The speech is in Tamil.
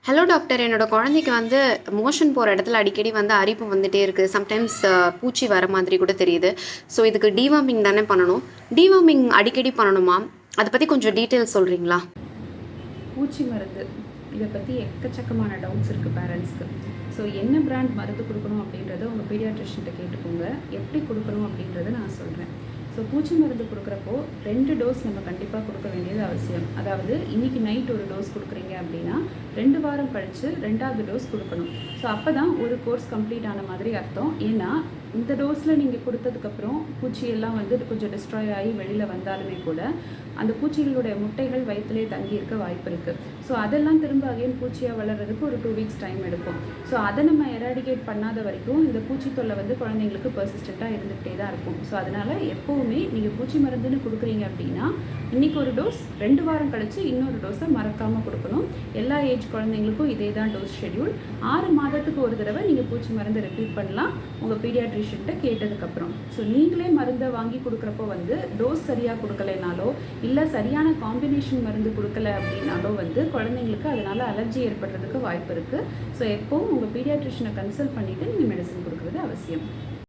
Hello doctor. என்னோட குழந்தைக்கு வந்து மோஷன் போற இடத்துல அடிக்கடி வந்து அரிப்பு வந்துட்டே இருக்கு. சம்டைம்ஸ் பூச்சி வர மாதிரி கூட தெரியுது. ஸோ இதுக்கு டிவார்மிங் தானே பண்ணணும். டிவார்மிங் அடிக்கடி பண்ணணுமா? அத பத்தி கொஞ்சம் டீட்டெயில்ஸ் சொல்றீங்களா? பூச்சி மருந்து இதை பற்றி எக்கச்சக்கமான டவுட்ஸ் இருக்குது பேரண்ட்ஸ்க்கு. ஸோ என்ன பிராண்ட் மருந்து கொடுக்கணும் அப்படின்றத உங்கள் பீடியாட்ரிஷியன்ட்ட கேட்டுக்கோங்க. எப்படி கொடுக்கணும் அப்படின்றத நான் சொல்கிறேன். ஸோ பூச்சி மருந்து கொடுக்குறப்போ 2 டோஸ் நம்ம கண்டிப்பாக கொடுக்க வேண்டியது அவசியம். அதாவது இன்றைக்கி நைட் ஒரு டோஸ் கொடுக்குறீங்க அப்படின்னா 2 வாரம் கழித்து 2வது டோஸ் கொடுக்கணும். ஸோ அப்போ தான் ஒரு கோர்ஸ் கம்ப்ளீட் ஆன மாதிரி அர்த்தம். ஏன்னா இந்த டோஸில் நீங்கள் கொடுத்ததுக்கப்புறம் பூச்சியெல்லாம் வந்து கொஞ்சம் டிஸ்ட்ராய் ஆகி வெளியில் வந்தாலுமே கூட அந்த பூச்சிகளுடைய முட்டைகள் வயிற்றிலே தங்கி இருக்க வாய்ப்பு இருக்குது. ஸோ அதெல்லாம் திரும்ப அகைன் பூச்சியாக வளர்கிறதுக்கு ஒரு 2 வீக்ஸ் டைம் எடுக்கும். ஸோ அதை நம்ம எராடிகேட் பண்ணாத வரைக்கும் இந்த பூச்சி தொல்லை வந்து குழந்தைங்களுக்கு பர்சிஸ்டண்ட்டாக இருந்துகிட்டே தான் இருக்கும். ஸோ அதனால் எப்போவுமே நீங்கள் பூச்சி மருந்துன்னு கொடுக்குறீங்க அப்படின்னா இன்றைக்கி ஒரு டோஸ் 2 வாரம் கழித்து இன்னொரு டோஸை மறக்காமல் கொடுக்கணும். எல்லா ஏஜ் குழந்தைங்களுக்கும் இதே தான் டோஸ் ஷெட்யூல். 6 மாதத்துக்கு ஒரு தடவை நீங்கள் பூச்சி மருந்து ரிப்பீட் பண்ணலாம் உங்கள் பீடியாட்ரிஷியன்ட்ட கேட்டதுக்கப்புறம். ஸோ நீங்களே மருந்தை வாங்கி கொடுக்குறப்போ வந்து டோஸ் சரியாக கொடுக்கலைனாலோ இல்லை சரியான காம்பினேஷன் மருந்து கொடுக்கல அப்படின்னாலோ வந்து குழந்தைங்களுக்கு அதனால் அலர்ஜி ஏற்படுறதுக்கு வாய்ப்பு இருக்குது. ஸோ எப்போவும் உங்கள் பீடியாட்ரிஷியனை கன்சல்ட் பண்ணிவிட்டு நீங்கள் மெடிசன் கொடுக்குறது அவசியம்.